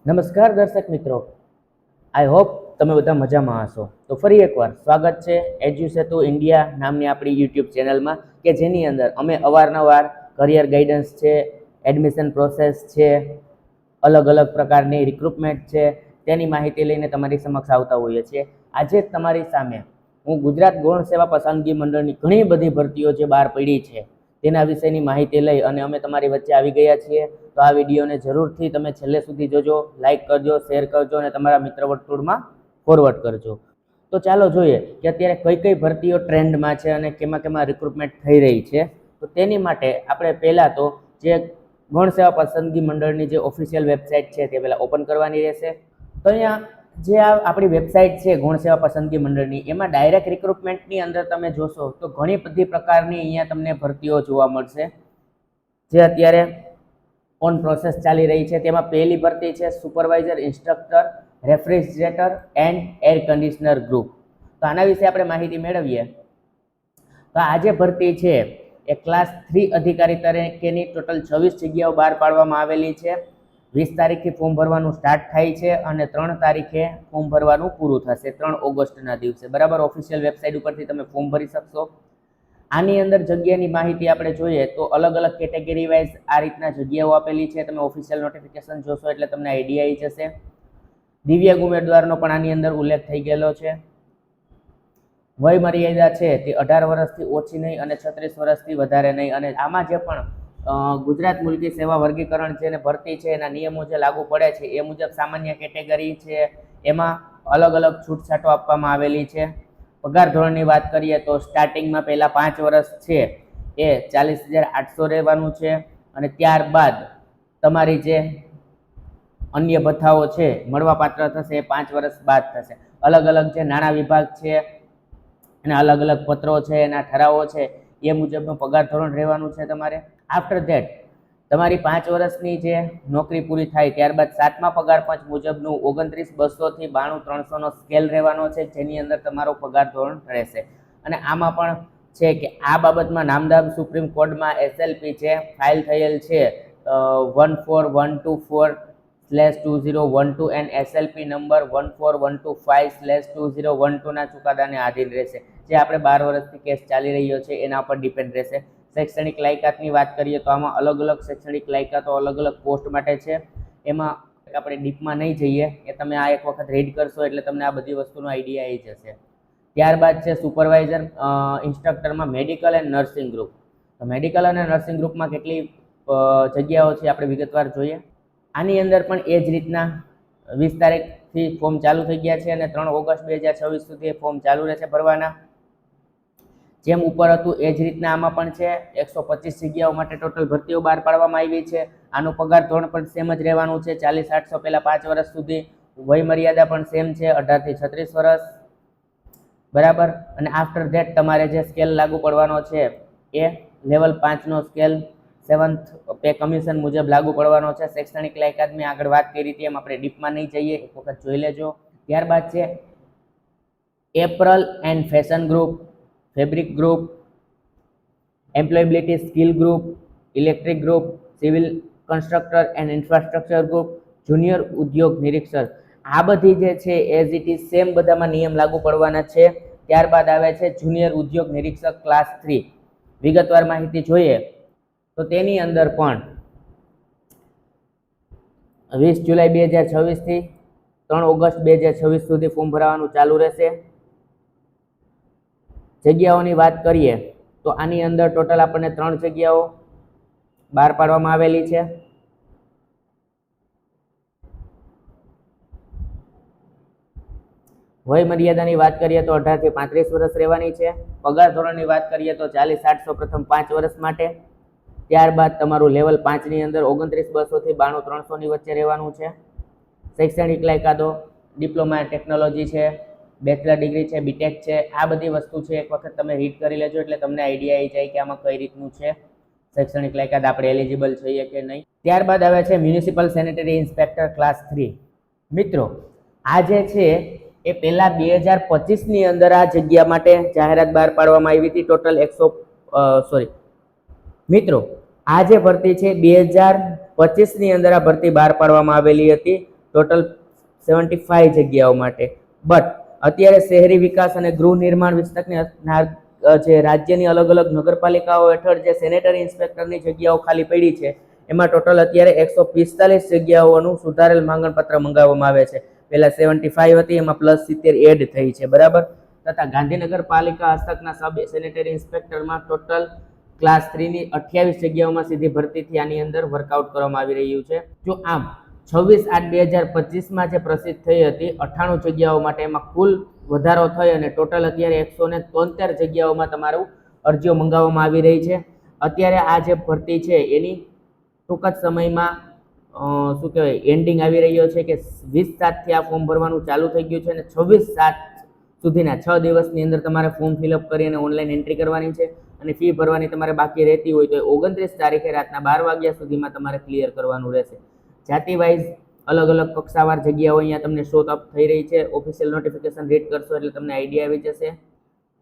નમસ્કાર દર્શક મિત્રો, આઈ હોપ તમે બધા મજામાં હશો. તો ફરી એકવાર સ્વાગત છે એજ્યુસેતુ ઇન્ડિયા નામની આપણી યુટ્યુબ ચેનલમાં, કે જેની અંદર અમે અવારનવાર કરિયર ગાઈડન્સ છે, એડમિશન પ્રોસેસ છે, અલગ અલગ પ્રકારની રિક્રુટમેન્ટ છે, તેની માહિતી લઈને તમારી સમક્ષ આવતા હોઈએ છીએ. આજે તમારી સામે હું ગુજરાત ગૌણ સેવા પસંદગી મંડળની ઘણી બધી ભરતીઓ જે બહાર પડી છે તેના વિશેની માહિતી લઈ અને અમે તમારી વચ્ચે આવી ગયા છીએ. તો આ વિડીયોને જરૂરથી તમે છેલ્લે સુધી જોજો, લાઇક કરજો, શેર કરજો અને તમારા મિત્ર વર્તુળમાં ફોરવર્ડ કરજો. તો ચાલો જોઈએ કે અત્યારે કઈ કઈ ભરતીઓ ટ્રેન્ડમાં છે અને કેમાં રિક્રુટમેન્ટ થઈ રહી છે. તો તેની માટે આપણે પહેલાં તો જે ગૌણ સેવા પસંદગી મંડળની જે ઓફિશિયલ વેબસાઇટ છે તે પહેલાં ઓપન કરવાની રહેશે. તો અહીંયા જે આપણી વેબસાઇટ છે ગૌણ સેવા પસંદગી મંડળની, એમાં ડાયરેક્ટ રિક્રુટમેન્ટની અંદર તમે જોશો તો ઘણી બધી પ્રકારની અહીંયા તમને ભરતીઓ જોવા મળશે જે અત્યારે ઓન પ્રોસેસ ચાલી રહી છે. તેમાં પહેલી ભરતી છે supervisor, instructor, refrigerator and air conditioner group. તો આના વિશે આપણે માહિતી મેળવીએ. તો આ જે ભરતી છે એ ક્લાસ 3 અધિકારી તરીકેની ટોટલ 26 જગ્યાઓ બહાર પાડવામાં આવેલી છે. 20 તારીખથી ફોર્મ ભરવાનું સ્ટાર્ટ થાય છે અને 3 તારીખે ફોર્મ ભરવાનું પૂરું થશે, 3 ઓગસ્ટના દિવસે. બરાબર, ઓફિશિયલ વેબસાઇટ ઉપરથી તમે ફોર્મ ભરી શકશો. આની અંદર જગ્યાની માહિતી આપણે જોઈએ તો અલગ અલગ કેટેગરી વાઇઝ આ રીતના જગ્યાઓ આપેલી છે. તમે ઓફિશિયલ નોટિફિકેશન જોશો એટલે તમને આઈડિયા આવી જશે. દિવ્યાંગ ઉમેદવારનો પણ આની અંદર ઉલ્લેખ થઈ ગયેલો છે. વય મર્યાદા છે તે 18 વર્ષથી ઓછી નહીં અને 36 વર્ષથી વધારે નહીં. અને આમાં જે પણ ગુજરાત મુલકી સેવા વર્ગીકરણ છે અને ભરતી છે એના નિયમો જે લાગુ પડે છે એ મુજબ સામાન્ય કેટેગરી છે એમાં અલગ અલગ છૂટછાટો આપવામાં આવેલી છે. પગાર ધોરણની વાત કરીએ તો સ્ટાર્ટિંગમાં પહેલાં 5 વર્ષ છે એ 40,800 રહેવાનું છે અને ત્યારબાદ તમારી જે અન્ય ભથ્થાઓ છે મળવાપાત્ર થશે એ 5 વર્ષ બાદ થશે. અલગ અલગ જે નાણાં વિભાગ છે અને અલગ અલગ પત્રો છે, એના ઠરાવો છે એ મુજબનું પગાર ધોરણ રહેવાનું છે તમારે. આફ્ટર ધેટ તમારી 5 વર્ષની જે નોકરી પૂરી થાય ત્યારબાદ 7મા પગાર પંચ મુજબનું 29,200 થી 92,300નો સ્કેલ રહેવાનો છે, જેની અંદર તમારો પગાર ધોરણ રહેશે. અને આમાં પણ છે કે આ બાબતમાં નામદાર સુપ્રીમ કોર્ટમાં એસએલપી છે ફાઇલ થયેલ છે 14124/2012 એન્ડ એસએલપી નંબર 14125/2012ના ચુકાદાને આધીન રહેશે, જે આપણે 12 વર્ષથી કેસ ચાલી રહ્યો છે એના પર ડિપેન્ડ રહેશે. શૈક્ષણિક લાયકાતની વાત કરીએ તો આમાં અલગ અલગ શૈક્ષણિક લાયકાતો અલગ અલગ પોસ્ટ માટે છે. એમાં આપણે ડીપમાં નહીં જઈએ, એ તમે આ એક વખત રીડ કરશો એટલે તમને આ બધી વસ્તુનો આઈડિયા આવી જશે. ત્યારબાદ છે સુપરવાઇઝર ઇન્સ્ટ્રક્ટરમાં મેડિકલ એન્ડ નર્સિંગ ગ્રુપ. તો મેડિકલ અને નર્સિંગ ગ્રુપમાં કેટલી જગ્યાઓ છે આપણે વિગતવાર જોઈએ. આની અંદર પણ એ જ રીતના 20 તારીખથી ફોર્મ ચાલુ થઈ ગયા છે અને 3 ઓગસ્ટ 2026 સુધી ફોર્મ ચાલુ રહેશે ભરવાના. જેમ ઉપર હતું એ જ રીતના આમાં પણ છે. 125 જગ્યાઓ માટે ટોટલ ભરતીઓ બહાર પાડવામાં આવી છે. આનું પગાર ધોરણ પણ સેમ જ રહેવાનું છે, 40,800 પહેલાં 5 વર્ષ સુધી. વય મર્યાદા પણ સેમ છે, 18 થી 36 વર્ષ. બરાબર. અને આફ્ટર ધેટ તમારે જે સ્કેલ લાગુ પડવાનો છે એ લેવલ 5નો સ્કેલ 7th પે કમિશન મુજબ લાગુ પડવાનો છે. શૈક્ષણિક લાયકાત મેં આગળ વાત કરી હતી એમ આપણે ડીપમાં નહીં જઈએ, એક વખત જોઈ લેજો. ત્યારબાદ છે apparel and fashion group, fabric group, employability skill group, electric group, civil constructor and infrastructure group, junior ઉદ્યોગ નિરીક્ષક. આ બધી જે છે એઝ ઇટ ઇઝ સેમ બધામાં નિયમ લાગુ પડવાના છે. ત્યારબાદ આવે છે જુનિયર ઉદ્યોગ નિરીક્ષક ક્લાસ 3. વિગતવાર માહિતી જોઈએ તો તેની અંદર પણ 20 જુલાઈ 2026 થી 3 ઓગસ્ટ 2026 સુધી ફોર્મ ભરવાનું ચાલુ રહેશે. જગ્યાઓની વાત કરીએ તો આની અંદર ટોટલ આપણને 3 જગ્યાઓ બહાર પાડવામાં આવેલી છે. વય મર્યાદાની વાત કરીએ તો 18 થી 35 વર્ષ રહેવાની છે. પગાર ધોરણની વાત કરીએ તો 40,800 પ્રથમ 5 વર્ષ માટે. ત્યારબાદ તમારું લેવલ 5ની અંદર 29,200 થી 92,300ની વચ્ચે રહેવાનું છે. શૈક્ષણિક લાયકાતો ડિપ્લોમા ટેકનોલોજી છે, બેચલર ડિગ્રી છે, બીટેક છે. આ બધી વસ્તુ છે એક વખત તમે રીડ કરી લેજો એટલે તમને આઈડિયા આવી જાય કે આમાં કઈ રીતનું છે શૈક્ષણિક લાયકાત, આપણે એલિજિબલ છીએ કે નહીં. ત્યારબાદ આવે છે મ્યુનિસિપલ સેનેટરી ઇન્સ્પેક્ટર ક્લાસ 3. મિત્રો આ જે છે એ પહેલાં 2025ની અંદર આ જગ્યા માટે જાહેરાત બહાર પાડવામાં આવી હતી. ટોટલ મિત્રો આ જે ભરતી છે 2025ની અંદર આ ભરતી બહાર પાડવામાં આવેલી હતી. ટોટલ 75 જગ્યાઓ માટે. બટ અત્યારે શહેરી વિકાસ અને ગૃહ નિર્માણ વિસ્તારની જે રાજ્યની અલગ અલગ નગરપાલિકાઓ હેઠળ જે સેનેટરી ઇન્સ્પેક્ટરની જગ્યાઓ ખાલી પડી છે એમાં ટોટલ અત્યારે 145 જગ્યાઓનું સુધારેલ માંગણપત્ર મંગાવવામાં આવે છે. પહેલા 75 હતી, એમાં +70 એડ થઈ છે, બરાબર. તથા ગાંધીનગર પાલિકા હસ્તકના સબ સેનેટરી ઇન્સ્પેક્ટરમાં ટોટલ ક્લાસ 3 ની 28 જગ્યાઓમાં સીધી ભરતીથી આની અંદર વર્કઆઉટ કરવામાં આવી રહ્યું છે. જો આમ 26/8/2025માં જે પ્રસિદ્ધ થઈ હતી 98 જગ્યાઓ માટે, એમાં કુલ વધારો થઈ અને ટોટલ અત્યારે 173 જગ્યાઓમાં તમારું અરજીઓ મંગાવવામાં આવી રહી છે. અત્યારે આ જે ભરતી છે એની ટૂંક જ સમયમાં શું કહેવાય એન્ડિંગ આવી રહ્યો છે કે 20/7થી આ ફોર્મ ભરવાનું ચાલુ થઈ ગયું છે અને 26/7 સુધીના 6 દિવસની અંદર તમારે ફોર્મ ફિલઅપ કરી અને ઓનલાઈન એન્ટ્રી કરવાની છે અને ફી ભરવાની તમારે બાકી રહેતી હોય તો 29 તારીખે રાતના 12 વાગ્યા સુધીમાં તમારે ક્લિયર કરવાનું રહેશે. જાતિ વાઇઝ અલગ અલગ કક્ષાવાર જગ્યાઓ અહીંયા તમને શો અપ થઈ રહી છે. ઓફિશિયલ નોટિફિકેશન રીડ કરશો એટલે તમને આઈડિયા આવી જશે.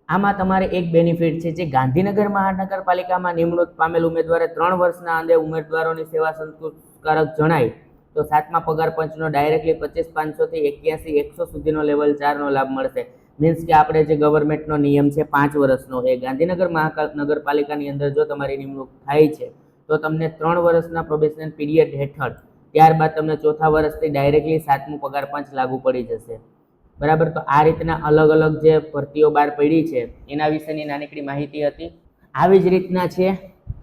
આમાં તમારે એક બેનિફિટ છે, જે ગાંધીનગર મહાનગરપાલિકામાં નિમણૂક પામેલ ઉમેદવારે 3 વર્ષના અંતે ઉમેદવારોની સેવા સંતોષકારક જણાય તો 7મા પગાર પંચનો ડાયરેક્ટલી 25,500 થી 81,100 સુધીનો લેવલ 4નો લાભ મળશે. મીન્સ કે આપણે જે ગવર્મેન્ટનો નિયમ છે 5 વર્ષનો, એ ગાંધીનગર મહાનગરપાલિકાની અંદર જો તમારી નિમણૂક થાય છે તો તમને 3 વર્ષના પ્રોબેશનલ પીરિયડ હેઠળ ત્યારબાદ તમને 4થા વર્ષથી ડાયરેક્ટલી 7મું પગાર પંચ લાગુ પડી જશે, બરાબર. તો આ રીતના અલગ અલગ જે ભરતીઓ બહાર પડી છે એના વિશેની નાનકડી માહિતી હતી. આવી જ રીતના છે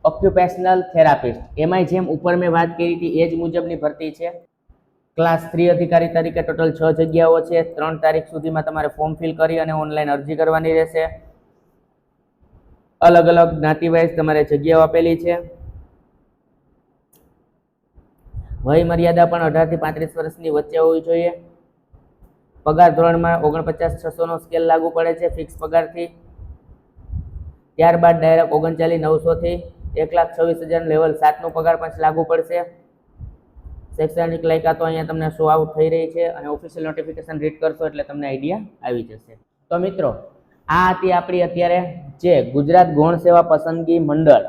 ઓક્યુપેશનલ થેરાપિસ્ટ, એમાંય જેમ ઉપર મેં વાત કરી હતી એ જ મુજબની ભરતી છે. ક્લાસ 3 અધિકારી તરીકે ટોટલ 6 જગ્યાઓ છે. 3 તારીખ સુધીમાં તમારે ફોર્મ ફિલ કરી અને ઓનલાઈન અરજી કરવાની રહેશે. અલગ અલગ જ્ઞાતિ વાઇઝ તમારે જગ્યાઓ આપેલી છે. વય મર્યાદા પણ 18 થી 35 વર્ષની વચ્ચે હોવી જોઈએ. પગાર ધોરણમાં 49,600નો સ્કેલ લાગુ પડે છે ફિક્સ પગારથી. ત્યારબાદ ડાયરેક્ટ 39,900 થી 1,26,000 લેવલ 7નું પગાર પંચ લાગુ પડશે. શૈક્ષણિક લાયકાતો અહીંયા તમને શો આઉટ થઈ રહી છે અને ઓફિશિયલ નોટિફિકેશન રીડ કરશો એટલે તમને આઈડિયા આવી જશે. તો મિત્રો, આ હતી આપણી અત્યારે જે ગુજરાત ગૌણ સેવા પસંદગી મંડળ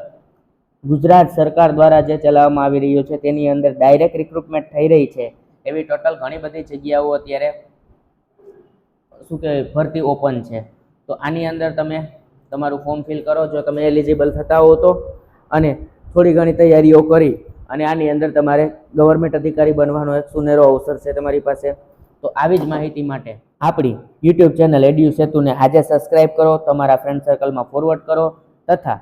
ગુજરાત સરકાર દ્વારા જે ચલાવવામાં આવી રહ્યું છે તેની અંદર ડાયરેક્ટ રિક્રુટમેન્ટ થઈ રહી છે એવી ટોટલ ઘણી બધી જગ્યાઓ અત્યારે શું કહેવાય ભરતી ઓપન છે. તો આની અંદર તમે તમારું ફોર્મ ફિલ કરો જો તમે એલિજિબલ થતા હો તો, અને થોડી ઘણી તૈયારીઓ કરી અને આની અંદર તમારે ગવર્મેન્ટ અધિકારી બનવાનો એક સુનેરો અવસર છે તમારી પાસે. તો આવી જ માહિતી માટે આપણી યુટ્યુબ ચેનલ એડ્યુ સેતુને આજે સબસ્ક્રાઈબ કરો, તમારા ફ્રેન્ડ સર્કલમાં ફોરવર્ડ કરો, તથા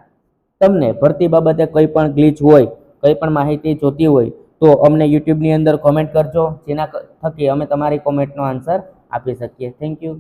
તમને ભરતી બાબતે કંઈ પણ ગ્લિચ હોય, કંઈ પણ માહિતી જોતી હોય તો અમને યુટ્યુબની અંદર કોમેન્ટ કરજો, જેના થકી અમે તમારી કોમેન્ટનો આન્સર આપી શકીએ. Thank you.